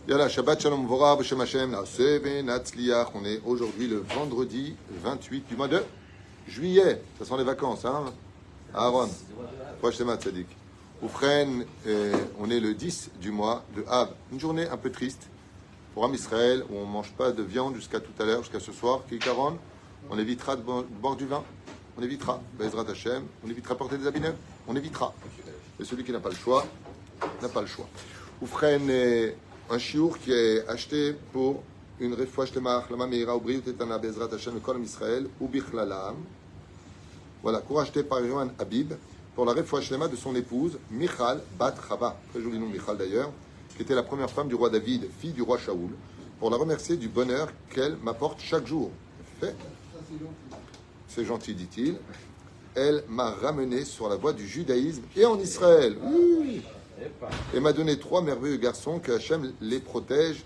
Yalla, Shabbat Shalom Vora, B'Shem Hashem, Naaseh V'Natzliach. On est aujourd'hui le vendredi 28 du mois de juillet. Ça sent les vacances, hein Aaron. Prochain Tzadik. Oufren, on est le 10 du mois de Av. Une journée un peu triste pour Am Israël, où on ne mange pas de viande jusqu'à tout à l'heure, jusqu'à ce soir. Kikaron, on évitera de boire du vin. On évitera. Bezrat Hashem, on évitera de porter des habits neufs. On évitera. Et celui qui n'a pas le choix, n'a pas le choix. Oufren, un chiour qui est acheté pour une refouach lema achlama meira ou briut etana bezrat Hashem le kol Israël ou bichlalam. Voilà, cours acheté par Yohan Habib pour la refouach lema de son épouse Michal Bat Chava, très joli nom Michal d'ailleurs, qui était la première femme du roi David, fille du roi Shaoul, pour la remercier du bonheur qu'elle m'apporte chaque jour. Fait. C'est gentil, dit-il. Elle m'a ramené sur la voie du judaïsme et en Israël. Oui. Et m'a donné 3 merveilleux garçons, que Hachem les protège.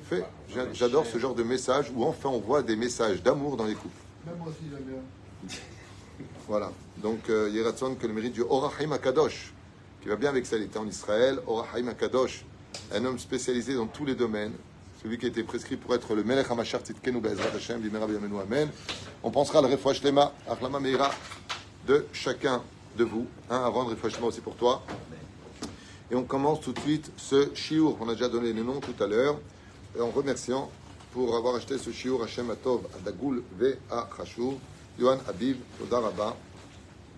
Fait. J'adore ce genre de message où enfin on voit des messages d'amour dans les couples. Même moi aussi j'aime bien. Voilà. Donc Yeratzon que le mérite du Orahim Akadosh, qui va bien avec ça. Il était en Israël. Orahim Akadosh, un homme spécialisé dans tous les domaines. Celui qui a été prescrit pour être le Melech HaMashiach Tzidkenu Be'ezrat Hashem Bimera B'Yamenu Amen. On pensera à la Refouach Lema, Achlama Meira de chacun de vous. Avant de Refouach Lema aussi pour toi. Et on commence tout de suite ce shiur. On a déjà donné le nom tout à l'heure. Et en remerciant pour avoir acheté ce shiur Hashem Atov Adagoul Ve'a Chashur Yohan Habib Toda Rabba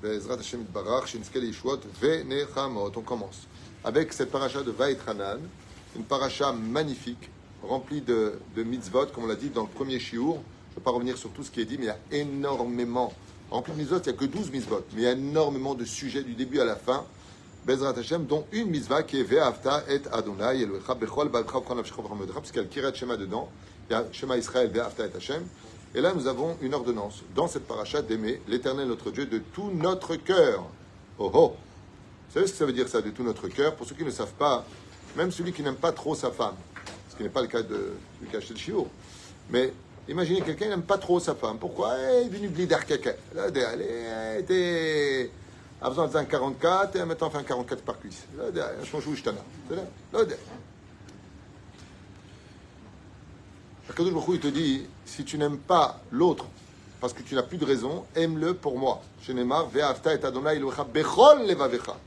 Be'ezrat Hashem Itbarach Shinske Leishuot Ve'Nechamot. On commence avec cette paracha de Va'et Hanan, une paracha magnifique remplie de mitzvot, comme on l'a dit dans le premier shiur. Je ne vais pas revenir sur tout ce qui est dit, mais il y a énormément. Rempli de mitzvot, il n'y a que 12 mitzvot, mais il y a énormément de sujets du début à la fin. Bezrat Hashem, dont une mitzvah qui est Ve'afta et Adonai Elohecha bechol ba'alcha v'chol nafshecha v'chol modecha, parce qu'il y a le Kirat Shema dedans, il y a Shema Israël Ve'afta et Hashem. Et là, nous avons une ordonnance dans cette paracha d'aimer l'Éternel notre Dieu de tout notre cœur. Oh oh! Vous savez ce que ça veut dire ça, de tout notre cœur? Pour ceux qui ne savent pas, même celui qui n'aime pas trop sa femme, ce qui n'est pas le cas de celui qui a acheté le chiot, mais imaginez quelqu'un qui n'aime pas trop sa femme. Pourquoi? Il est venu blider caca. Là, elle était. A besoin d'un 44 et maintenant on fait un 44 par cuisse. Là, je change où je t'en ai. Là, Kadosh Baruch Hu, il te dit, si tu n'aimes pas l'autre parce que tu n'as plus de raison, aime-le pour moi. Shenemar ve'afta et Adonai Elohecha bechol levavecha.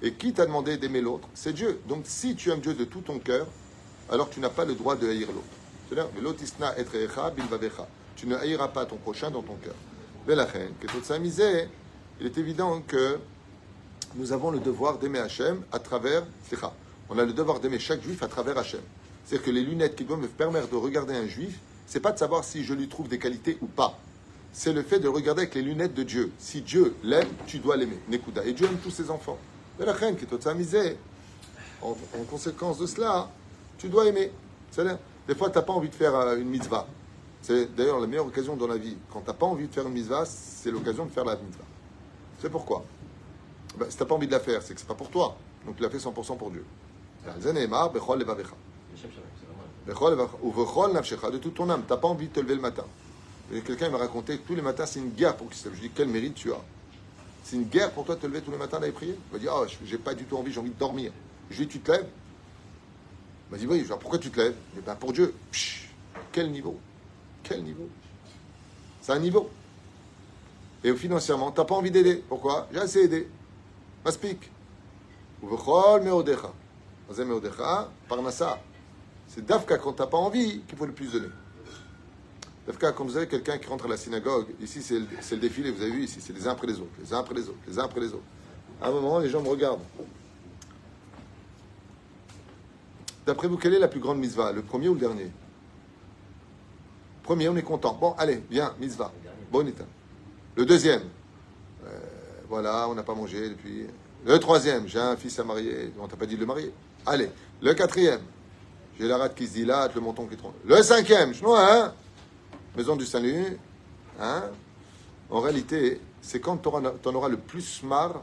Et qui t'a demandé d'aimer l'autre? C'est Dieu. Donc si tu aimes Dieu de tout ton cœur, alors tu n'as pas le droit de haïr l'autre. C'est-à-dire, ve'lotisna et recha bilvavecha. Tu ne haïras pas ton prochain dans ton cœur. Ve'lachen, ketot samizeh. Il est évident que nous avons le devoir d'aimer Hachem à travers... On a le devoir d'aimer chaque juif à travers Hachem. C'est-à-dire que les lunettes qui doivent me permettre de regarder un juif, c'est pas de savoir si je lui trouve des qualités ou pas. C'est le fait de regarder avec les lunettes de Dieu. Si Dieu l'aime, tu dois l'aimer. Nekuda. Et Dieu aime tous ses enfants. Mais la reine qui est toute misée, en conséquence de cela, tu dois aimer. C'est-à-dire, des fois, tu n'as pas envie de faire une mitzvah. C'est d'ailleurs la meilleure occasion dans la vie. Quand tu n'as pas envie de faire une mitzvah, c'est l'occasion de faire la mitzvah. C'est pourquoi. Ben, si tu n'as pas envie de la faire, c'est que ce n'est pas pour toi. Donc tu l'as fait 100% pour Dieu. De toute ton âme. Tu n'as pas envie de te lever le matin. Et quelqu'un m'a raconté que tous les matins, c'est une guerre pour qu'il se lève. Je dis, quel mérite tu as? C'est une guerre pour toi de te lever tous les matins d'aller prier? Il m'a dit, oh, j'ai pas du tout envie, j'ai envie de dormir. Je lui dis, tu te lèves? Il m'a dit, oui, genre, pourquoi tu te lèves? Eh bien, pour Dieu. Psh, quel niveau? Quel niveau? C'est un niveau. Et financièrement, tu n'as pas envie d'aider. Pourquoi? J'ai assez aidé. Maspik. Uvechol meodecha. Ozem meodecha, parnassa. C'est Dafka quand tu n'as pas envie qu'il faut le plus donner. Dafka, quand vous avez quelqu'un qui rentre à la synagogue, ici c'est le défilé, vous avez vu ici, c'est les uns après les autres, les uns après les autres, les uns après les autres. À un moment, les gens me regardent. D'après vous, quelle est la plus grande mitzvah? Le premier ou le dernier? Premier, on est content. Bon, allez, viens, mitzvah. Bon état. Le deuxième, voilà, on n'a pas mangé depuis. Le troisième, j'ai un fils à marier, on t'a pas dit de le marier. Allez, le quatrième, j'ai la rate qui se dilate, le menton qui tremble. Le cinquième, hein, maison du salut, hein. En réalité, c'est quand tu en auras le plus marre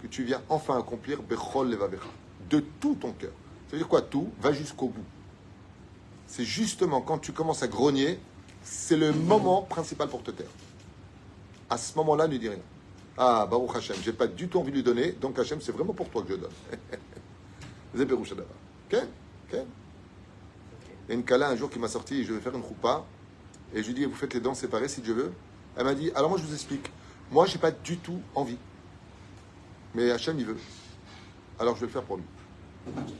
que tu viens enfin accomplir Bechol Levavecha, de tout ton cœur. Ça veut dire quoi? Tout va jusqu'au bout. C'est justement quand tu commences à grogner, c'est le moment principal pour te taire. À ce moment-là, ne dis rien. Ah, Baruch Hashem, j'ai pas du tout envie de lui donner, donc Hashem, c'est vraiment pour toi que je donne. Ok? Ok? Il y a une Kala un jour qui m'a sorti, je vais faire une choupa, et je lui dis, vous faites les dents séparées si Dieu veut. Elle m'a dit, alors moi je vous explique, moi j'ai pas du tout envie, mais Hachem il veut, alors je vais le faire pour lui.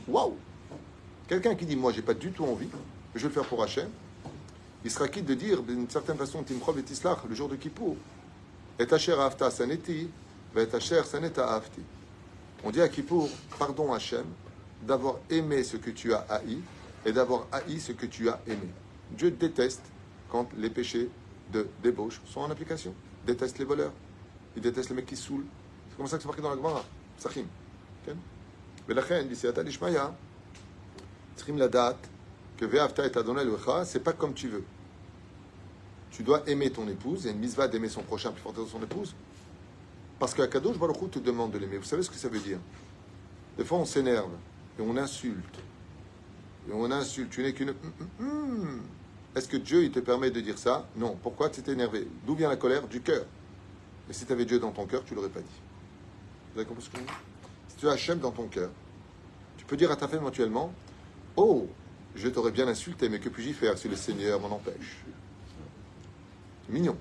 Waouh! Quelqu'un qui dit, moi j'ai pas du tout envie, je vais le faire pour Hachem, il sera quitte de dire, d'une certaine façon, Timchov et Tislach, le jour de Kippour, et Asher Afta Saneti, et Asher Saneta Afti. On dit à Kippour, pardon Hachem, d'avoir aimé ce que tu as haï, et d'avoir haï ce que tu as aimé. Dieu déteste quand les péchés de débauche sont en application. Il déteste les voleurs. Il déteste les mecs qui saoulent. C'est comme ça que c'est marqué dans la Gemara. Sachim. Mais la reine dit, c'est Atal Ishmaïa. Trim la date que Ve'avta et Adonai Elohecha, c'est pas comme tu veux. Tu dois aimer ton épouse. Il y a une misva d'aimer son prochain plus fort que son épouse. Parce que Akadosh Baruch Hu te demande de l'aimer. Vous savez ce que ça veut dire? Des fois, on s'énerve et on insulte. Et on insulte. Tu n'es qu'une... Est-ce que Dieu, il te permet de dire ça? Non. Pourquoi tu t'es énervé? D'où vient la colère? Du cœur. Et si tu avais Dieu dans ton cœur, tu ne l'aurais pas dit. Vous avez compris ce que je veux dire? Si tu as Hachem dans ton cœur, tu peux dire à ta femme éventuellement, oh, je t'aurais bien insulté, mais que puis-je y faire si le Seigneur m'en empêche? C'est mignon.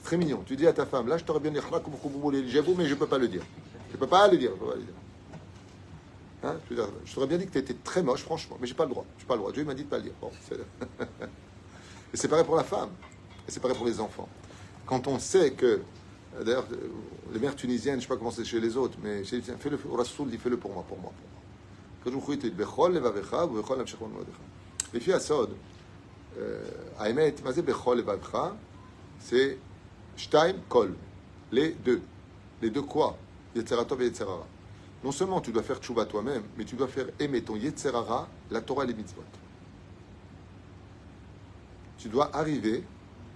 Très mignon. Tu dis à ta femme, là, je t'aurais bien dit, j'avoue, mais je ne peux pas le dire. Je ne peux pas le dire. Hein? Je t'aurais bien dit que tu étais très moche, franchement, mais j'ai pas le droit. J'ai pas le droit. Dieu m'a dit de pas le dire. Bon, et c'est pareil pour la femme. Et c'est pareil pour les enfants. Quand on sait que, d'ailleurs, les mères tunisiennes, je ne sais pas comment c'est chez les autres, mais fais-le, Rasoul dit fais-le pour moi. Les filles à Sod, à Emet, c'est Shtaim Kol, les deux. Les deux quoi? Yetzeratov et Yetzerara. Non seulement tu dois faire tchouva toi-même, mais tu dois faire aimer ton Yetzerara, la Torah et les mitzvot. Tu dois arriver,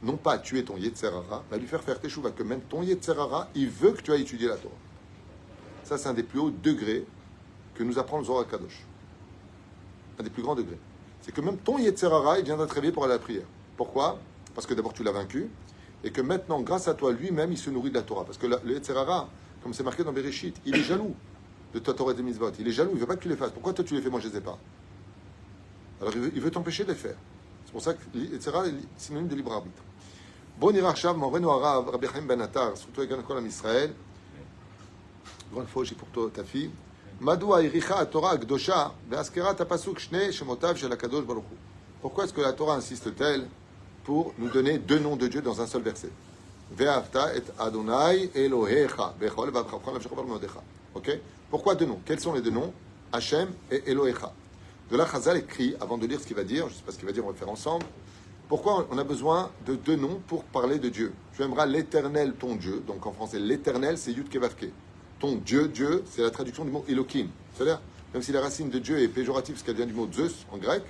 non pas à tuer ton Yetzerara, mais à lui faire tchouva, que même ton Yetzerara, il veut que tu ailles étudier la Torah. Ça, c'est un des plus hauts degrés que nous apprend le Zohar Kadosh. Un des plus grands degrés. C'est que même ton Yetzerara, il vient d'être réveillé pour aller à la prière. Pourquoi? Parce que d'abord tu l'as vaincu, et que maintenant, grâce à toi, lui-même, il se nourrit de la Torah. Parce que le Yetzerara, comme c'est marqué dans Bereshit, il est jaloux de ta Torah et des mitzvot. Il est jaloux, il ne veut pas que tu les fasses. Pourquoi toi tu les fais, moi je ne les ai pas? Alors il veut t'empêcher de les faire. C'est pour ça que Yetzerara est synonyme de libre arbitre. Bon Irachav, mon Reno Arav, Rabbi Chaim Ben Attar, surtout avec un école en Israël. Grande fois, j'ai pour toi, ta fille. Madua iricha Torah Akdosha, ve'askera tapasuk shne shemotav shel Akadosh Baruch Hu. Pourquoi est-ce que la Torah insiste-t-elle pour nous donner deux noms de Dieu dans un seul verset? Ve'avta et Adonai Elohecha, bechol v'avchavcha nafshecha b'modecha. Ok? Pourquoi deux noms? Quels sont les deux noms? Hachem et Elohecha. De là, Chazal écrit, avant de lire ce qu'il va dire, je ne sais pas ce qu'il va dire, on va le faire ensemble. Pourquoi on a besoin de deux noms pour parler de Dieu? Tu aimeras l'Éternel, ton Dieu. Donc en français, l'Éternel, c'est Yud Kevavke. Ton Dieu, Dieu, c'est la traduction du mot Elohim. C'est-à-dire, même si la racine de Dieu est péjorative, parce qu'elle vient du mot Zeus en grec,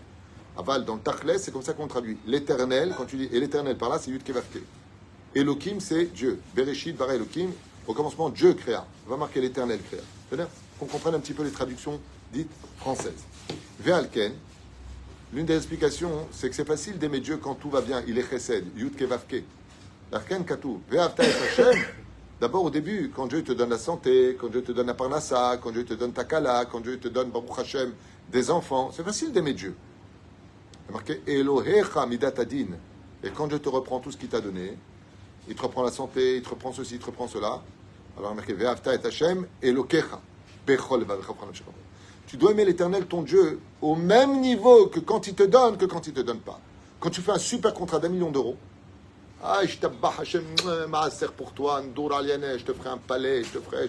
aval, dans le Tachles, c'est comme ça qu'on traduit. L'Éternel, quand tu dis, et l'Éternel par là, c'est Yud Kevavke. Elohim, c'est Dieu. Bereshit, bara Elohim. Au commencement, Dieu créa. On va marquer l'Éternel créa. C'est-à-dire qu'on comprenne un petit peu les traductions dites françaises. Ve'alken, l'une des explications, c'est que c'est facile d'aimer Dieu quand tout va bien. Il est chesed, Yud Kevavke. L'arken katou. Ve'avta et Hashem. D'abord, au début, quand Dieu te donne la santé, quand Dieu te donne la parnassa, quand Dieu te donne ta kala, quand Dieu te donne, Baruch Hashem, des enfants, c'est facile d'aimer Dieu. Il est marqué Elohecha midatadin. Et quand Dieu te reprend tout ce qu'il t'a donné, il te reprend la santé, il te reprend ceci, il te reprend cela. Alors, il est marqué Ve'avta et Hashem, Elokecha. Tu dois aimer l'Éternel, ton Dieu, au même niveau que quand il te donne, que quand il ne te donne pas. Quand tu fais un super contrat d'1 million d'euros, ah, je t'abbah Hachem, maaser pour toi, Ndour Aliane, je te ferai un palais, je te ferai.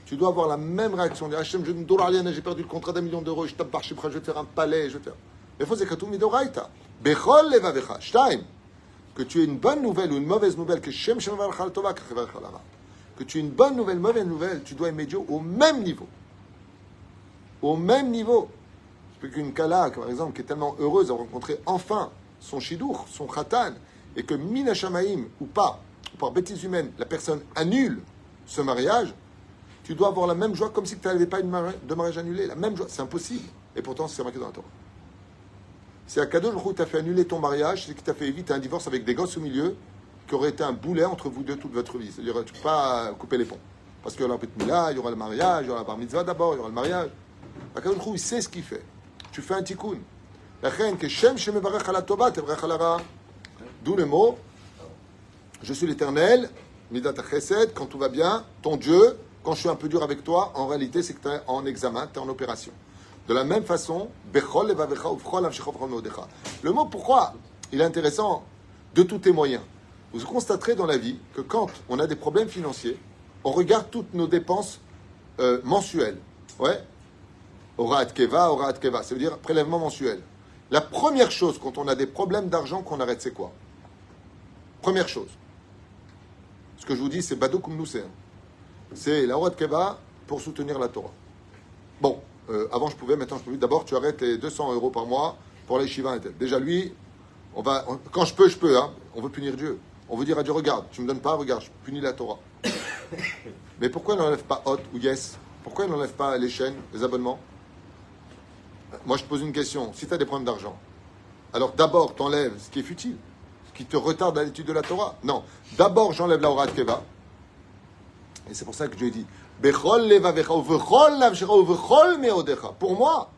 Tu dois avoir la même réaction. Hachem, Ndour Aliane, j'ai perdu le contrat d'1 million d'euros, je t'abbah, je vais te faire un palais, je vais te faire. Mais il faut que midoraita. Bechol levavecha. Shtaim. Que tu aies une bonne nouvelle ou une mauvaise nouvelle, que Shem Shem Varchal Tova, que tu aies une bonne nouvelle, mauvaise nouvelle, tu dois aimer Dieu au même niveau. Au même niveau. Je peux qu'une Kala, par exemple, qui est tellement heureuse de rencontrer enfin son Shidour, son Khatan, et que Mina Shamaïm, ou pas, ou par bêtise humaine, la personne annule ce mariage, tu dois avoir la même joie comme si tu n'avais pas de mariage annulé. La même joie, c'est impossible. Et pourtant, c'est marqué dans la Torah. Si Akadosh Baruch Hu t'a fait annuler ton mariage, c'est qu'il t'a fait éviter un divorce avec des gosses au milieu, qui aurait été un boulet entre vous deux toute votre vie. C'est-à-dire, tu ne peux pas couper les ponts. Parce qu'il y aura un peu de mila, il y aura le mariage, il y aura la bar mitzvah d'abord, il y aura le mariage. Akadosh Baruch Hu, il sait ce qu'il fait. tu fais un tikkun. D'où le mot, je suis l'Éternel, Midat Chesed, quand tout va bien, ton Dieu, quand je suis un peu dur avec toi, en réalité, c'est que tu es en examen, tu es en opération. De la même façon, le mot pourquoi il est intéressant de tous tes moyens. Vous constaterez dans la vie que quand on a des problèmes financiers, on regarde toutes nos dépenses mensuelles. Ouais. Horat Keva, ça veut dire prélèvement mensuel. La première chose quand on a des problèmes d'argent qu'on arrête, c'est quoi? Première chose. Ce que je vous dis, c'est Bado Kumnousé. C'est la Horat Keva pour soutenir la Torah. Bon, avant je pouvais, maintenant je peux plus. D'abord, tu arrêtes les 200 € par mois pour les Shiva et tel. Déjà, lui, quand je peux, hein, on veut punir Dieu. On veut dire à Dieu, regarde, tu ne me donnes pas, regarde, je punis la Torah. Mais pourquoi il n'enlève pas Hot ou Yes? Pourquoi il n'enlève pas les chaînes, les abonnements? Moi, je te pose une question. Si tu as des problèmes d'argent, alors d'abord, tu enlèves ce qui est futile, ce qui te retarde à l'étude de la Torah. Non. D'abord, j'enlève la Horat Keva. Et c'est pour ça que Dieu dit pour moi,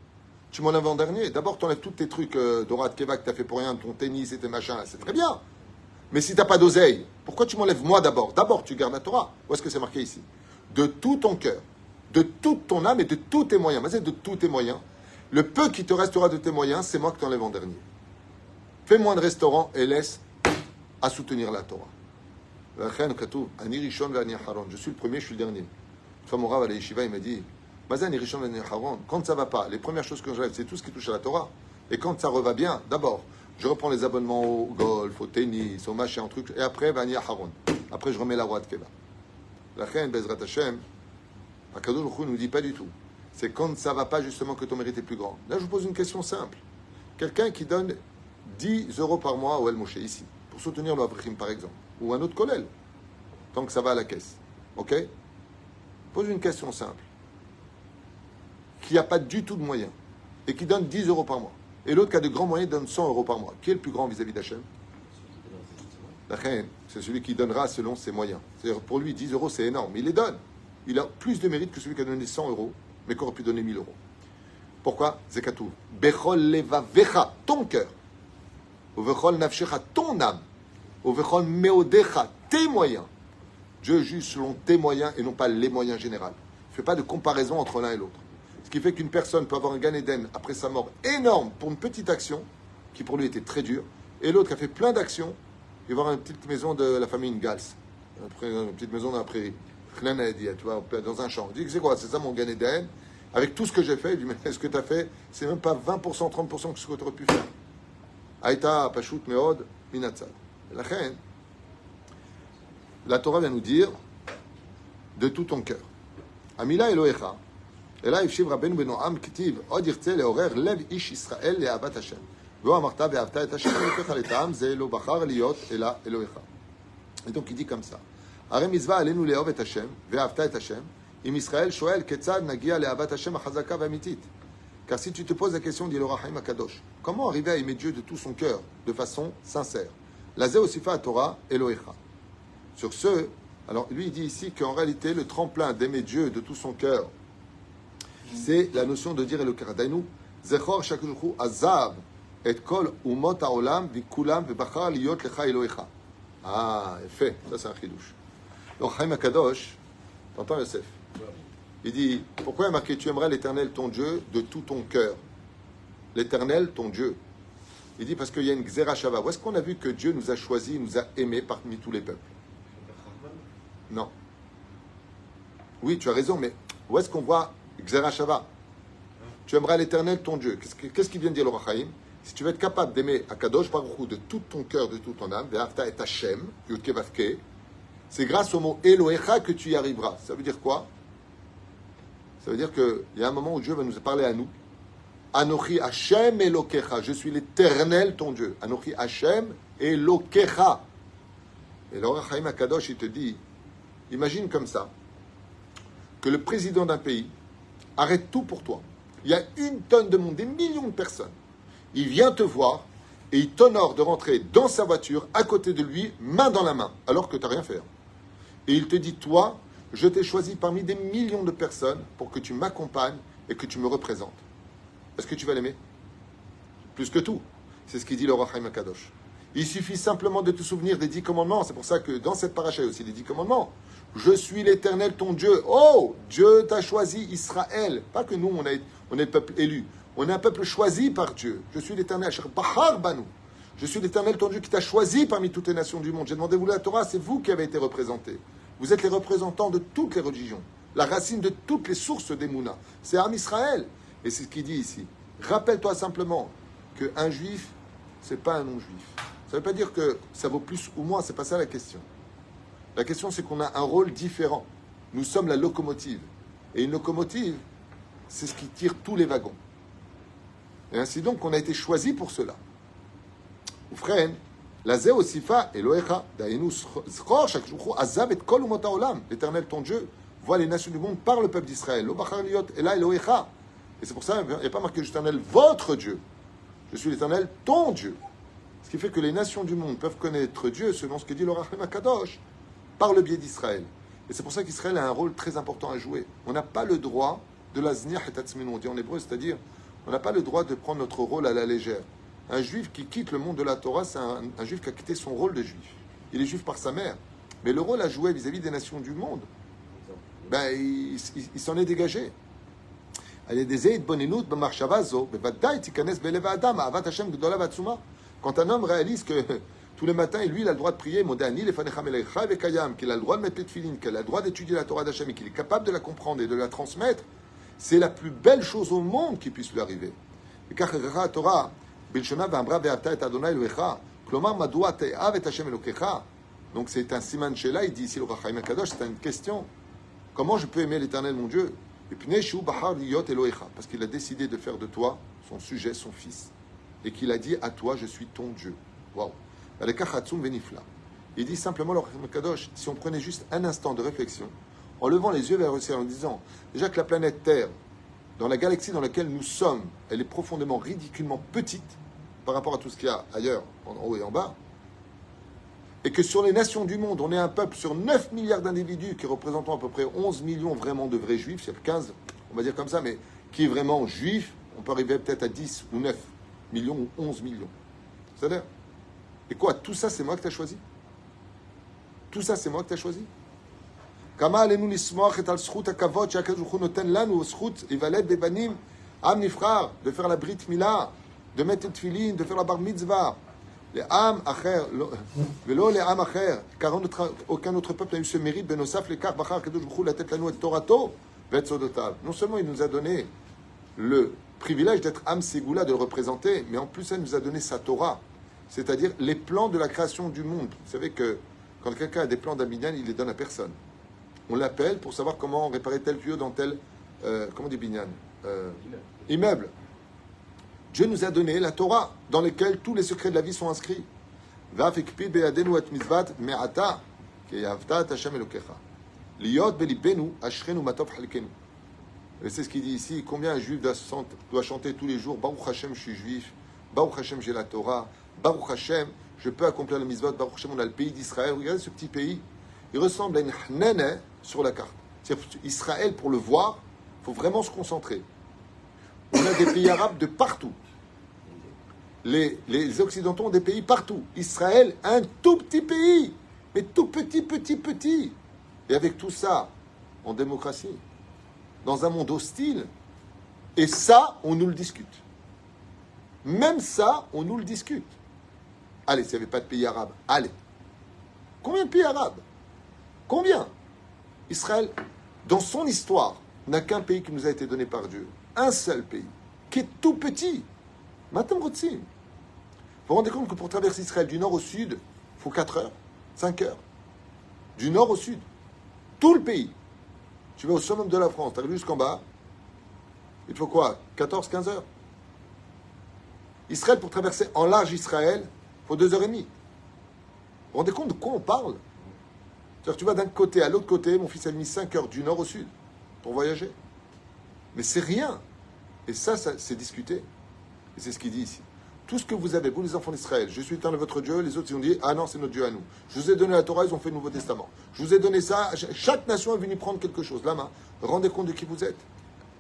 tu m'en avais en dernier. D'abord, tu enlèves tous tes trucs d'Horat Keva que tu as fait pour rien, ton tennis et tes machins, c'est très bien. Mais si tu n'as pas d'oseille, pourquoi tu m'enlèves moi d'abord? D'abord, tu gardes la Torah. Où est-ce que c'est marqué ici? De tout ton cœur, de toute ton âme et de tous tes moyens. Mais c'est de tous tes moyens. Le peu qui te restera de tes moyens, c'est moi qui t'enlève en dernier. Fais moins de restaurants et laisse à soutenir la Torah. Je suis le premier, je suis le dernier. Une fois, mon Rav à la Yeshiva, il m'a dit quand ça va pas, les premières choses que j'enlève, c'est tout ce qui touche à la Torah. Et quand ça reva bien, d'abord, je reprends les abonnements au golf, au tennis, au machin, truc, et après, Vani Haron. Après, je remets la Horat Keva. La reine Bezrat Hashem, Akadosh Baruch Hu nous dit pas du tout. C'est quand ça va pas justement que ton mérite est plus grand. Là, je vous pose une question simple. Quelqu'un qui donne 10 € par mois au El Moshe ici, pour soutenir le Avrahim par exemple, ou un autre kollel, tant que ça va à la caisse. Ok? Pose une question simple. Qui n'a pas du tout de moyens et qui donne 10 € par mois. Et l'autre qui a de grands moyens donne 100 € par mois. Qui est le plus grand vis-à-vis d'Hachem? La reine, c'est celui qui donnera selon ses moyens. C'est-à-dire pour lui, 10 € c'est énorme. Il les donne. Il a plus de mérite que celui qui a donné 100 €, mais qui aurait pu donner 1000 €. Pourquoi? Zekatou. Bechol levavecha, ton cœur. Ovechol nafshecha, ton âme. Ovechol meodecha, tes moyens. Dieu juge selon tes moyens et non pas les moyens généraux. Ne fais pas de comparaison entre l'un et l'autre. Ce qui fait qu'une personne peut avoir un Gan Eden après sa mort énorme pour une petite action, qui pour lui était très dure, et l'autre qui a fait plein d'actions, il va avoir une petite maison de la famille Ngals, une petite maison dans la prairie. Tu vois, dans un champ. Il dit, c'est quoi? C'est ça mon Gan Eden. Avec tout ce que j'ai fait, il dit, mais ce que tu as fait, c'est même pas 20%, 30% de ce que tu aurais pu faire. Aïta, Pachout, Meod, Minatzad. La Torah vient nous dire de tout ton cœur. Amila Elohecha. Et là, Yivshiv Rabbeinu Benoam Kitiv, Od Yirtze Leorer Lev Ish Israël Le'avat Hashem. V'o Amarta Ve'avta Et Hashem Elokecha Le'tam Ze Elo Bachar Liot Ela Elohecha. Et donc il dit comme ça. Are Mizvah Alenu Le'ov Et Hashem Ve'avta Et Hashem. Im Israël Shoel Ketzad Nagia Le'avat Hashem Achazaka Ve'amitit. Car si tu te poses la question dit l'Orachaim Akadosh, comment arriver à aimer Dieu de tout son cœur, de façon sincère? Lazé Osifa Torah Elohecha. Sur ce, alors lui il dit ici qu'en réalité le tremplin d'aimer Dieu de tout son cœur, c'est la notion de dire Elokera. Dainu, Zechor Shakruchu Azav et Kol Umot Haolam Vikulam Vebachar Liot Lecha Elohecha. Ah, fait, ça c'est un chidouche. Donc Chaim Akadosh, t'entends Yosef? Il dit, pourquoi il a marqué tu aimeras l'Éternel ton Dieu de tout ton cœur? L'Éternel ton Dieu. Il dit parce qu'il y a une Xera Shava. Où est-ce qu'on a vu que Dieu nous a choisis, nous a aimés parmi tous les peuples? Non. Oui, tu as raison, mais où est-ce qu'on voit Xera Shava? Tu aimeras l'Éternel ton Dieu. Qu'est-ce qu'il vient de dire l'Or HaChaim? Si tu veux être capable d'aimer Akadosh Baruch Hu de tout ton cœur, de toute ton âme, Ve'afta et Hashem, Yudke Vavke, c'est grâce au mot Elohecha que tu y arriveras. Ça veut dire quoi? Ça veut dire qu'il y a un moment où Dieu va nous parler à nous. Anochi Hashem Elokecha, je suis l'Éternel ton Dieu. Anochi Hashem Elokecha. Et l'Or HaChaim Akadosh, il te dit, imagine comme ça, que le président d'un pays arrête tout pour toi. Il y a 1 tonne de monde, des millions de personnes. Il vient te voir et il t'honore de rentrer dans sa voiture à côté de lui, main dans la main, alors que tu n'as rien fait. Et il te dit, toi, je t'ai choisi parmi des millions de personnes pour que tu m'accompagnes et que tu me représentes. est-ce que tu vas l'aimer? Plus que tout. C'est ce qu'il dit le Or HaChaim HaKadosh. Il suffit simplement de te souvenir des 10 commandements. C'est pour ça que dans cette paracha, il y a aussi les 10 commandements. Je suis l'Éternel, ton Dieu. Oh, Dieu t'a choisi, Israël. Pas que nous, on est le peuple élu. On est un peuple choisi par Dieu. Je suis l'Éternel, Bahar Banu. Je suis l'Éternel, ton Dieu, qui t'a choisi parmi toutes les nations du monde. J'ai demandé vous la Torah, c'est vous qui avez été représentés. Vous êtes les représentants de toutes les religions. La racine de toutes les sources des Mouna. C'est Am Israël. Et c'est ce qu'il dit ici. Rappelle-toi simplement qu'un juif, c'est pas un non-juif. Ça ne veut pas dire que ça vaut plus ou moins, c'est pas ça la question. La question, c'est qu'on a un rôle différent. Nous sommes la locomotive. Et une locomotive, c'est ce qui tire tous les wagons. Et ainsi donc, on a été choisi pour cela. Ufren, la Zé Osifa Elohecha, Dainu Zchor, Shakshukhu, Azab et Kol Umot Haolam, l'Éternel ton Dieu, voit les nations du monde par le peuple d'Israël. Lo Bachar Liot Ela Elohecha. Et c'est pour ça, il n'y a pas marqué l'Éternel, votre Dieu. Je suis l'Éternel, ton Dieu. Ce qui fait que les nations du monde peuvent connaître Dieu selon ce que dit le Or HaChaim HaKadosh par le biais d'Israël. Et c'est pour ça qu'Israël a un rôle très important à jouer. On n'a pas le droit de la zniach et tatzminu, on dit en hébreu, c'est-à-dire on n'a pas le droit de prendre notre rôle à la légère. Un juif qui quitte le monde de la Torah, c'est un juif qui a quitté son rôle de juif. Il est juif par sa mère. Mais le rôle à jouer vis-à-vis des nations du monde, ben, il s'en est dégagé. Quand un homme réalise que tous les matins, lui, il a le droit de prier, qu'il a le droit de mettre les tefilines, qu'il a le droit d'étudier la Torah d'Hachem et qu'il est capable de la comprendre et de la transmettre, c'est la plus belle chose au monde qui puisse lui arriver. Donc c'est un siman shela, il dit ici le Or HaChaim HaKadosh, c'est une question. Comment je peux aimer l'Éternel, mon Dieu? Parce qu'il a décidé de faire de toi son sujet, son fils. Et qu'il a dit à toi, je suis ton Dieu. Waouh! Il dit simplement, le Or HaChaim HaKadosh, si on prenait juste un instant de réflexion, en levant les yeux vers le ciel, en disant, déjà que la planète Terre, dans la galaxie dans laquelle nous sommes, elle est profondément, ridiculement petite par rapport à tout ce qu'il y a ailleurs, en haut et en bas, et que sur les nations du monde, on est un peuple sur 9 milliards d'individus qui représentent à peu près 11 millions vraiment de vrais juifs, il y a 15, on va dire comme ça, mais qui est vraiment juif, on peut arriver peut-être à 10 ou 9 millions ou 11 millions. C'est-à-dire, et quoi, tout ça c'est moi que tu as choisi? Tout ça c'est moi que tu as choisi? Kama alenu nismoach et al zchut hakavod she'akadosh baruch hu noten lanu zchut ivaled bebanim am nifchar, de faire la brit mila, de mettre le tefillin, de faire la bar mitzvah. Les âmes acher, velo les âmes acher, car aucun autre peuple n'a eu ce mérite. Benosaf le kar bachar kadosh baruch hu latet lanu et torato ve'et sodotav. Non seulement il nous a donné le privilège d'être âme ségoula, de le représenter, mais en plus elle nous a donné sa Torah, c'est-à-dire les plans de la création du monde. Vous savez que quand quelqu'un a des plans d'Abinyan, il les donne à personne. On l'appelle pour savoir comment réparer tel tuyau dans tel, comment on dit binyan, immeuble. Dieu nous a donné la Torah, dans laquelle tous les secrets de la vie sont inscrits. Et c'est ce qu'il dit ici. Combien un juif doit chanter tous les jours, Baruch Hashem, je suis juif, Baruch Hashem, j'ai la Torah, Baruch Hashem, je peux accomplir le mitzvot, Baruch Hashem, on a le pays d'Israël. Regardez ce petit pays, il ressemble à une hnene sur la carte. C'est-à-dire, Israël, pour le voir, il faut vraiment se concentrer. On a des pays arabes de partout. Les Occidentaux ont des pays partout. Israël, un tout petit pays, mais tout petit. Et avec tout ça, en démocratie, dans un monde hostile, et ça, on nous le discute. Même ça, on nous le discute. Allez, s'il n'y avait pas de pays arabes, allez. Combien de pays arabes? Combien? Israël, dans son histoire, n'a qu'un pays qui nous a été donné par Dieu. Un seul pays, qui est tout petit. Matam Rotsim. Vous vous rendez compte que pour traverser Israël du nord au sud, il faut 4 heures, 5 heures. Du nord au sud. Tout le pays. Tu vas au summum de la France, tu arrives jusqu'en bas. Il te faut quoi? 14, 15 heures. Israël, pour traverser en large Israël, il faut 2h30. Vous vous rendez compte de quoi on parle? C'est-à-dire que tu vas d'un côté à l'autre côté, mon fils a mis 5 heures du nord au sud pour voyager. Mais c'est rien. Et ça c'est discuté. Et c'est ce qu'il dit ici. Tout ce que vous avez, vous les enfants d'Israël, je suis l'Éternel votre Dieu, les autres ils ont dit, ah non, c'est notre Dieu à nous. Je vous ai donné la Torah, ils ont fait le Nouveau Testament. Je vous ai donné ça, chaque nation est venue prendre quelque chose. Là, rendez compte de qui vous êtes.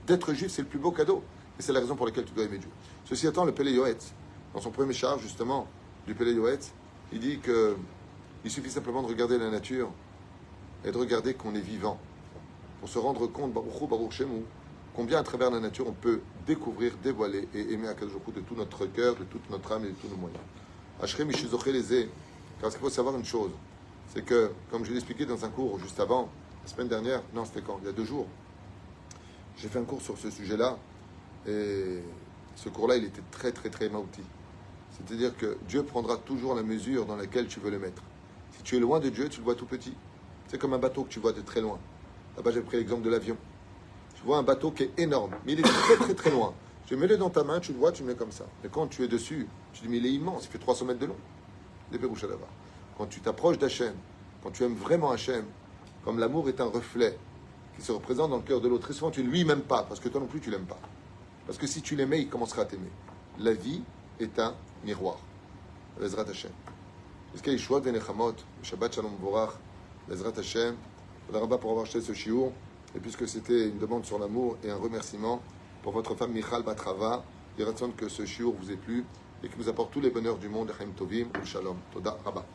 D'être juif, c'est le plus beau cadeau. Et c'est la raison pour laquelle tu dois aimer Dieu. Ceci étant, le Pélé Yoetz, dans son premier char, justement, du Pélé Yoetz, il dit qu'il suffit simplement de regarder la nature et de regarder qu'on est vivant pour se rendre compte, Baruch Hu, Baruch Shemu, combien à travers la nature on peut découvrir, dévoiler et aimer Akadosh Baruch Hu de tout notre cœur, de toute notre âme et de tous nos moyens. Ashrei Mishizoché Lezeh, car il faut savoir une chose, c'est que, comme je l'ai expliqué dans un cours juste avant, la semaine dernière, non c'était quand, il y a 2 jours, j'ai fait un cours sur ce sujet-là, et ce cours-là il était très très très maouti. C'est-à-dire que Dieu prendra toujours la mesure dans laquelle tu veux le mettre. Si tu es loin de Dieu, tu le vois tout petit. C'est comme un bateau que tu vois de très loin. Là-bas, j'ai pris l'exemple de l'avion. Tu vois un bateau qui est énorme, mais il est très très très loin. Tu mets-le dans ta main, tu le vois, tu le mets comme ça. Et quand tu es dessus, tu dis, mais il est immense, il fait 300 mètres de long. Des Péroucha là-bas. Quand tu t'approches d'Hachem, quand tu aimes vraiment Hachem, comme l'amour est un reflet qui se représente dans le cœur de l'autre, très souvent tu ne lui m'aimes pas, parce que toi non plus tu l'aimes pas. Parce que si tu l'aimais, il commencera à t'aimer. La vie est un miroir. Bezrat Hachem. Est-ce qu'il y a Yeshua Venechamot, Shabbat Shalom Vorach, Bezrat Hachem, Rabba pour avoir acheté ce shiur, et puisque c'était une demande sur l'amour et un remerciement pour votre femme Michal Batrava, il reste que ce shiur vous ait plu et qui vous apporte tous les bonheurs du monde, Chaim Tovim, Shalom, Toda Rabba.